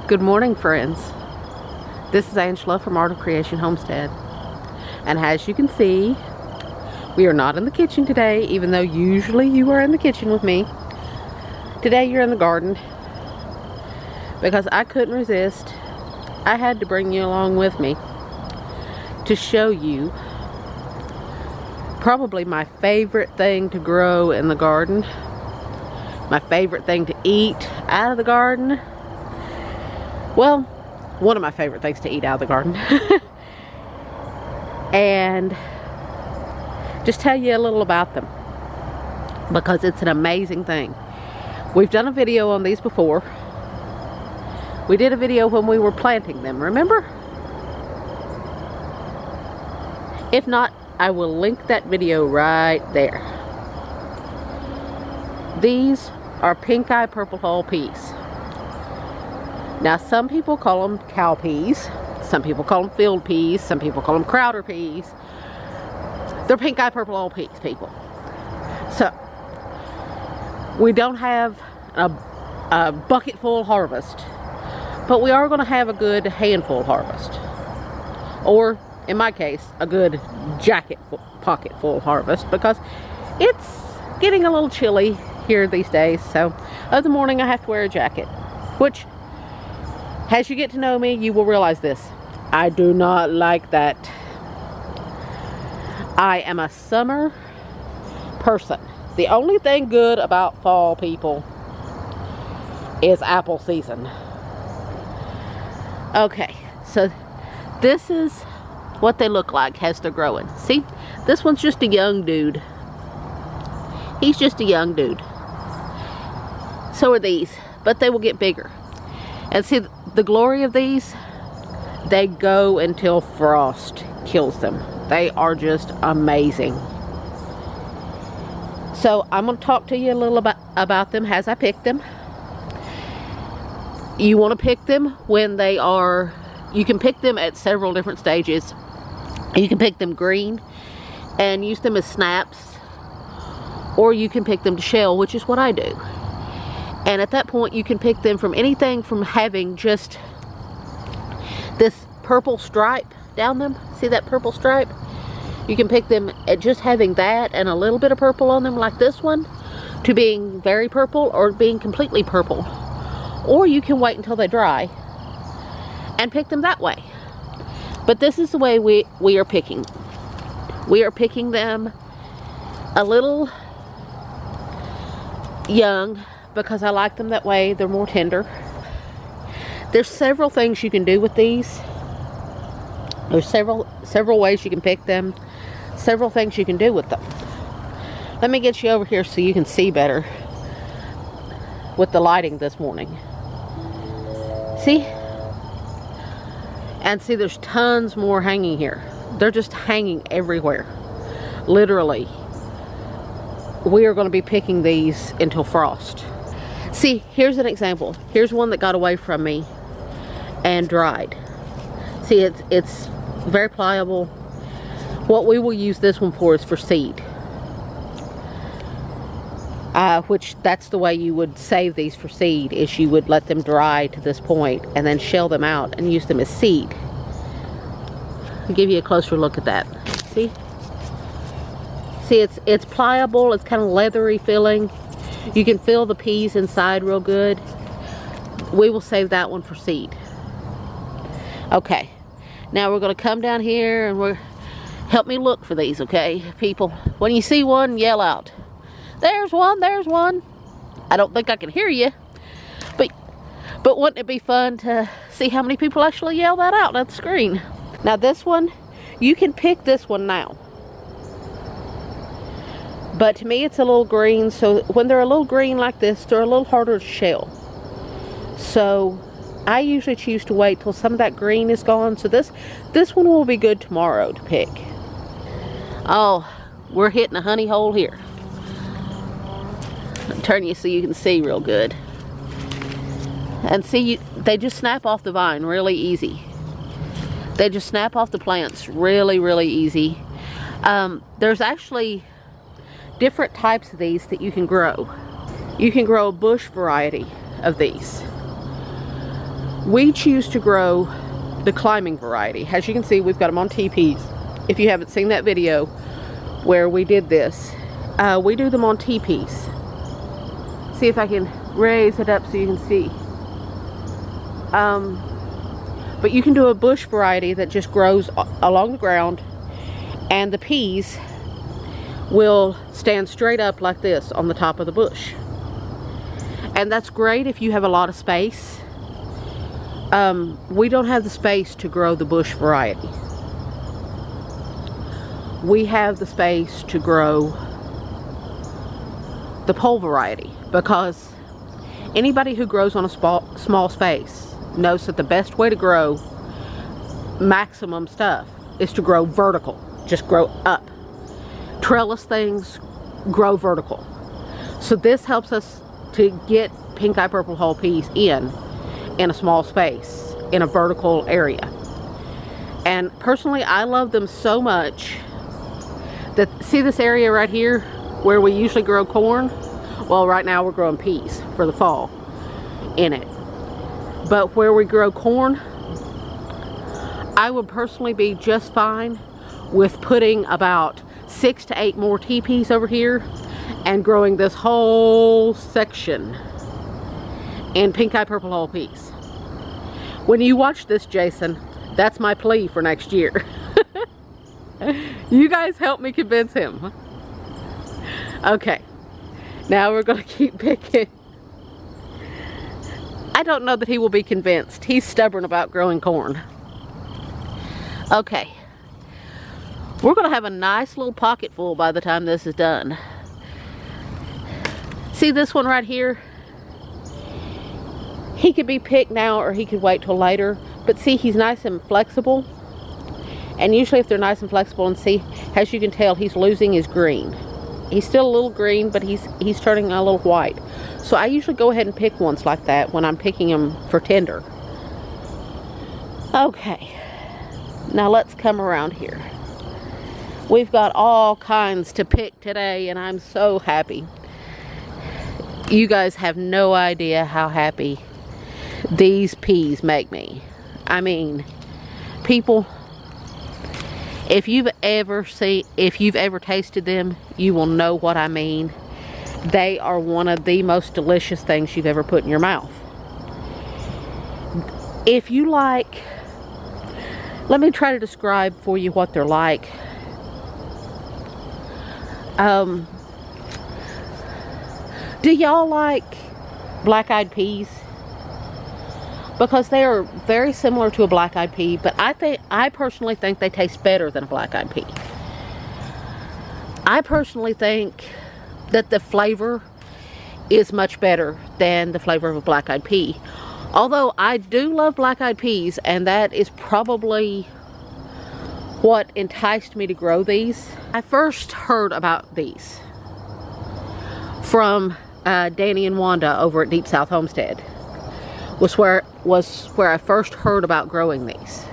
Good morning, friends. This is Angela from Art of Creation Homestead. And as you can see, we are not in the kitchen today, even though usually you are in the kitchen with me. Today you're in the garden because I couldn't resist. I had to bring you along with me to show you probably my favorite thing to grow in the garden, my favorite thing to eat out of the garden. Well, one of my favorite things to eat out of the garden. And just tell you a little about them because it's an amazing thing. We've done a video on these before. We did a video when we were planting them, remember? If not, I will link that video right there. These are Pinkeye Purple Hull peas. Now, some people call them cow peas, some people call them field peas, some people call them Crowder peas. They're Pinkeye Purple Hull peas, people. So, we don't have a bucket full harvest, but we are going to have a good handful harvest. Or, in my case, a good pocket full harvest, because it's getting a little chilly here these days. So, of the morning I have to wear a jacket, which, as you get to know me, you will realize this. I do not like that. I am a summer person. The only thing good about fall, people, is apple season. Okay, so this is what they look like as they're growing. See, this one's just a young dude. He's just a young dude. So are these, but they will get bigger. And see, the glory of these, they go until frost kills them. They are just amazing. So I'm going to talk to you a little about them as I pick them. You want to pick them when they are, you can pick them at several different stages. You can pick them green and use them as snaps, or you can pick them to shell, which is what I do. And at that point, you can pick them from anything from having just this purple stripe down them. See that purple stripe? You can pick them at just having that and a little bit of purple on them like this one, to being very purple or being completely purple. Or you can wait until they dry and pick them that way. But this is the way we are picking. We are picking them a little young, because I like them that way. They're more tender. There's several things you can do with these. There's several ways you can pick them. Several things you can do with them. Let me get you over here so you can see better with the lighting this morning. See? And see, there's tons more hanging here. They're just hanging everywhere. Literally. We are going to be picking these until frost. See, here's an example. Here's one that got away from me and dried. See, it's very pliable. What we will use this one for is for seed. Which, that's the way you would save these for seed, is you would let them dry to this point and then shell them out and use them as seed. I'll give you a closer look at that. See? See, it's pliable. It's kind of leathery feeling. You can feel the peas inside real good. We will save that one for seed. Okay, now we're going to come down here and help me look for these, okay, people? When you see one, yell out, "There's one, there's one." I don't think I can hear you, but wouldn't it be fun to see how many people actually yell that out at the screen? Now this one, you can pick this one now. But to me, it's a little green, so when they're a little green like this, they're a little harder to shell. So I usually choose to wait till some of that green is gone. So this one will be good tomorrow to pick. Oh, we're hitting a honey hole here. I'll turn you so you can see real good. And see, they just snap off the vine really easy. They just snap off the plants really, really easy. There's actually different types of these that you can grow. You can grow a bush variety of these. We choose to grow the climbing variety. As you can see, we've got them on teepees. If you haven't seen that video where we did this, we do them on teepees. See if I can raise it up so you can see. But you can do a bush variety that just grows along the ground, and the peas will stand straight up like this on the top of the bush. And that's great if you have a lot of space. We don't have the space to grow the bush variety. We have the space to grow the pole variety, because anybody who grows on a small space knows that the best way to grow maximum stuff is to grow vertical. Just grow up. Trellis things grow vertical. So this helps us to get Pinkeye Purple Hull peas in a small space, in a vertical area. And personally, I love them so much that, see this area right here where we usually grow corn? Well, right now we're growing peas for the fall in it. But where we grow corn, I would personally be just fine with putting about 6 to 8 more teepees over here and growing this whole section in Pinkeye Purple Hull peas. When you watch this, Jason, that's my plea for next year. You guys help me convince him. Okay, now we're going to keep picking. I don't know that he will be convinced. He's stubborn about growing corn. Okay, we're going to have a nice little pocket full by the time this is done. See this one right here? He could be picked now or he could wait till later. But see, he's nice and flexible. And usually if they're nice and flexible, and see, as you can tell, he's losing his green. He's still a little green, but he's turning a little white. So I usually go ahead and pick ones like that when I'm picking them for tender. Okay, now let's come around here. We've got all kinds to pick today, and I'm so happy. You guys have no idea how happy these peas make me. I mean, people, if you've ever tasted them, you will know what I mean. They are one of the most delicious things you've ever put in your mouth. If you like, let me try to describe for you what they're like. Do y'all like black-eyed peas? Because they are very similar to a black-eyed pea, but I personally think they taste better than a black-eyed pea. I personally think that the flavor is much better than the flavor of a black-eyed pea. Although I do love black-eyed peas, and that is probably what enticed me to grow these. I first heard about these from Danny and Wanda over at Deep South Homestead. Was where I first heard about growing these.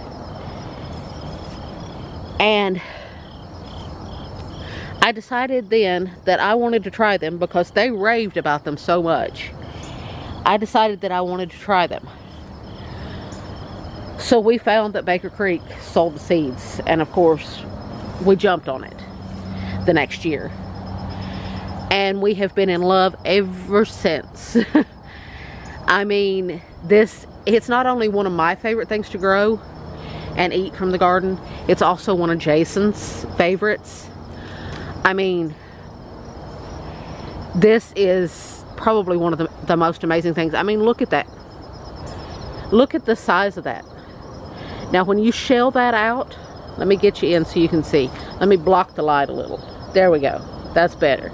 And I decided then that I wanted to try them because they raved about them so much. I decided that I wanted to try them. So we found that Baker Creek sold the seeds, and of course we jumped on it the next year. And we have been in love ever since. I mean, it's not only one of my favorite things to grow and eat from the garden, it's also one of Jason's favorites. I mean, this is probably one of the most amazing things. I mean, look at that. Look at the size of that. Now, when you shell that out, let me get you in so you can see. Let me block the light a little. There we go. That's better.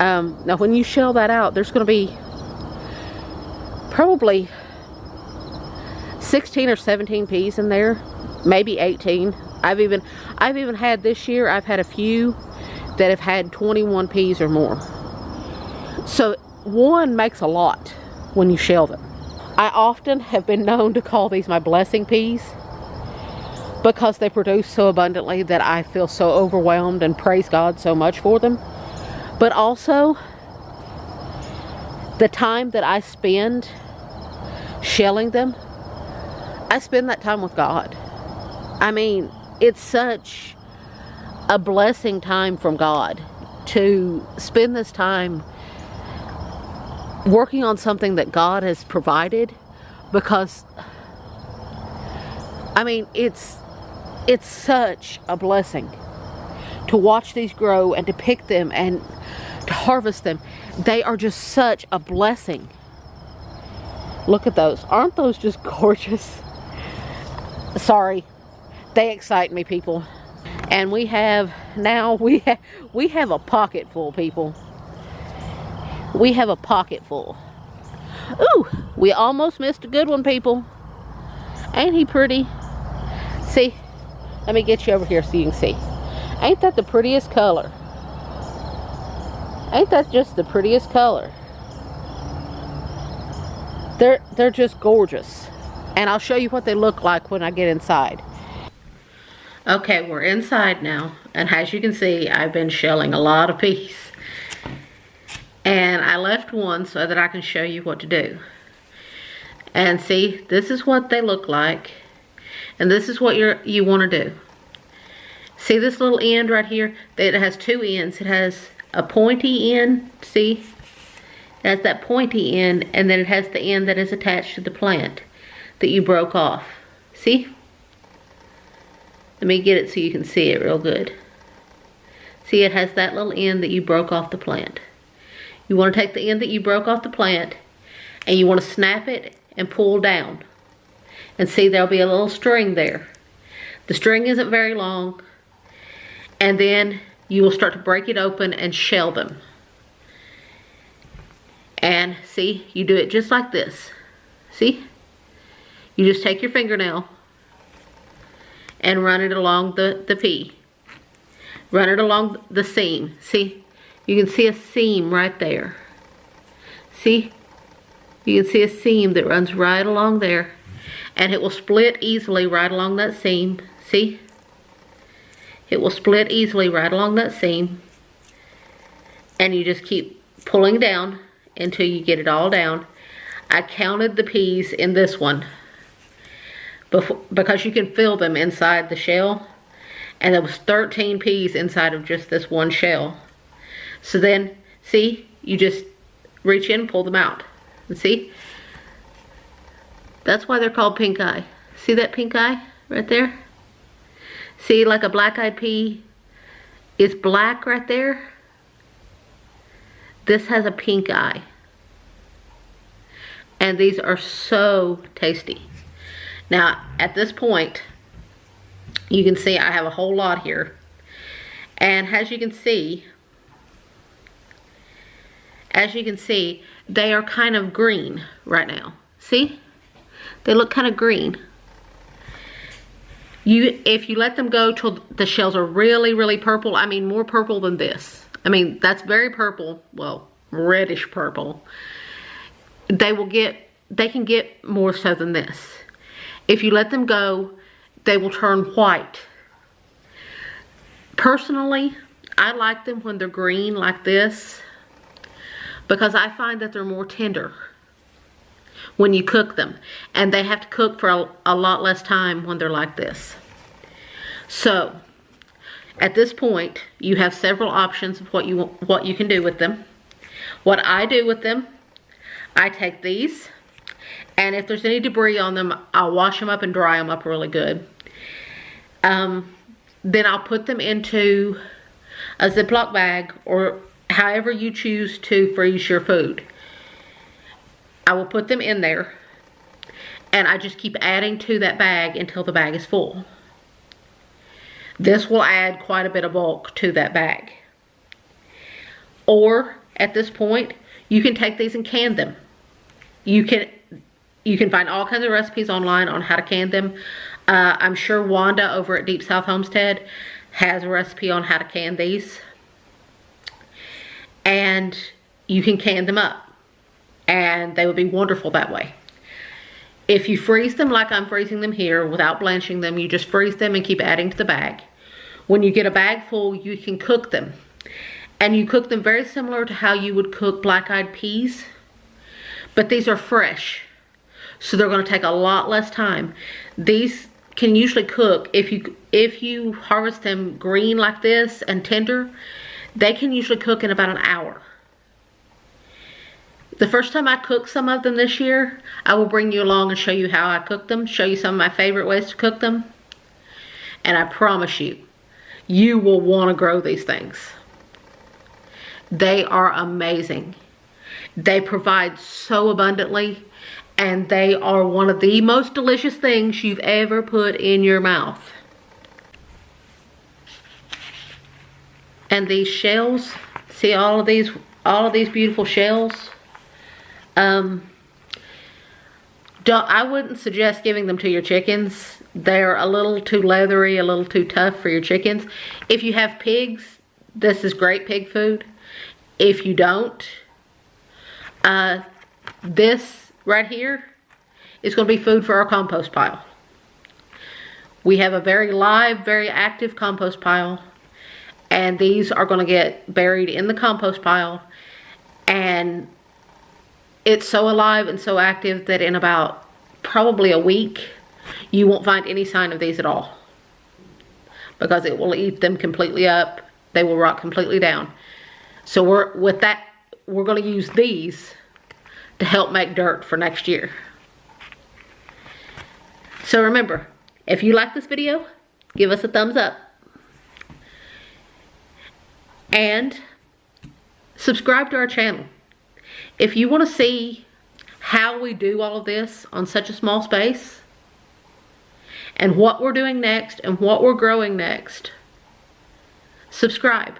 Now, when you shell that out, there's going to be probably 16 or 17 peas in there, maybe 18. I've even had this year, I've had a few that have had 21 peas or more. So one makes a lot when you shell them. I often have been known to call these my blessing peas because they produce so abundantly that I feel so overwhelmed and praise God so much for them. But also, the time that I spend shelling them, I spend that time with God. I mean, it's such a blessing time from God to spend this time working on something that God has provided, because I mean, it's such a blessing to watch these grow and to pick them and to harvest them. They are just such a blessing. Look at those. Aren't those just gorgeous? Sorry, they excite me, people. And we have a pocket full, people. We have a pocket full. Ooh, we almost missed a good one, people. Ain't he pretty? See, let me get you over here so you can see. Ain't that the prettiest color? Ain't that just the prettiest color? They're just gorgeous. And I'll show you what they look like when I get inside. Okay, we're inside now, and as you can see, I've been shelling a lot of peas. And I left one so that I can show you what to do. And see, this is what they look like. And this is what you want to do. See this little end right here? It has two ends. It has a pointy end, see? It has that pointy end, and then it has the end that is attached to the plant that you broke off. See? Let me get it so you can see it real good. See, it has that little end that you broke off the plant. You want to take the end that you broke off the plant, and you want to snap it and pull down. And see, there'll be a little string there. The string isn't very long. And then you will start to break it open and shell them. And see, you do it just like this. See? You just take your fingernail and run it along the pea. Run it along the seam. See? You can see a seam right there. See? You can see a seam that runs right along there. And it will split easily right along that seam. See? It will split easily right along that seam. And you just keep pulling down until you get it all down. I counted the peas in this one because you can feel them inside the shell. And there was 13 peas inside of just this one shell. So then, see, you just reach in and pull them out. And see? That's why they're called pink eye. See that pink eye right there? See, like a black-eyed pea is black right there. This has a pink eye. And these are so tasty. Now, at this point, you can see I have a whole lot here. And as you can see, they are kind of green right now. See? They look kind of green. If you let them go till the shells are really, really purple, I mean more purple than this. I mean, that's very purple, well, reddish purple. They can get more so than this. If you let them go, they will turn white. Personally, I like them when they're green like this because I find that they're more tender when you cook them, and they have to cook for a lot less time when they're like this. So at this point you have several options of what you can do with them. What I do with them, I take these, and if there's any debris on them, I'll wash them up and dry them up really good. Then I'll put them into a Ziploc bag or however you choose to freeze your food. I will put them in there, and I just keep adding to that bag until the bag is full. This will add quite a bit of bulk to that bag. Or at this point, you can take these and can them. You can find all kinds of recipes online on how to can them. I'm sure Wanda over at Deep South Homestead has a recipe on how to can these. And you can can them up. And they would be wonderful that way. If you freeze them like I'm freezing them here without blanching them, you just freeze them and keep adding to the bag. When you get a bag full, you can cook them. And you cook them very similar to how you would cook black-eyed peas. But these are fresh. So they're going to take a lot less time. These can usually cook, if you harvest them green like this and tender, they can usually cook in about an hour. The first time I cook some of them this year, I will bring you along and show you how I cook them, show you some of my favorite ways to cook them. And I promise you, you will want to grow these things. They are amazing. They provide so abundantly, and they are one of the most delicious things you've ever put in your mouth. And these shells, see all of these beautiful shells? I wouldn't suggest giving them to your chickens. They're a little too leathery, a little too tough for your chickens. If you have pigs, this is great pig food. If you don't, this right here is going to be food for our compost pile. We have a very live, very active compost pile, and these are going to get buried in the compost pile, and it's so alive and so active that in about probably a week, you won't find any sign of these at all, because it will eat them completely up. They will rot completely down. So we're going to use these to help make dirt for next year. So remember, if you like this video, give us a thumbs up. And subscribe to our channel. If you want to see how we do all of this on such a small space, and what we're doing next, and what we're growing next, subscribe.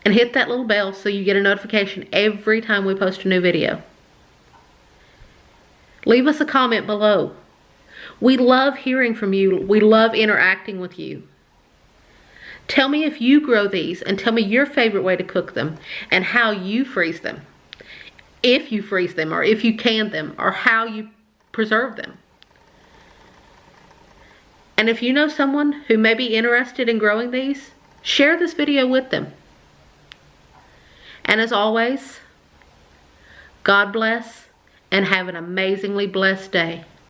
And hit that little bell so you get a notification every time we post a new video. Leave us a comment below. We love hearing from you. We love interacting with you. Tell me if you grow these, and tell me your favorite way to cook them and how you freeze them. If you freeze them, or if you can them, or how you preserve them. And if you know someone who may be interested in growing these, share this video with them. And as always, God bless and have an amazingly blessed day.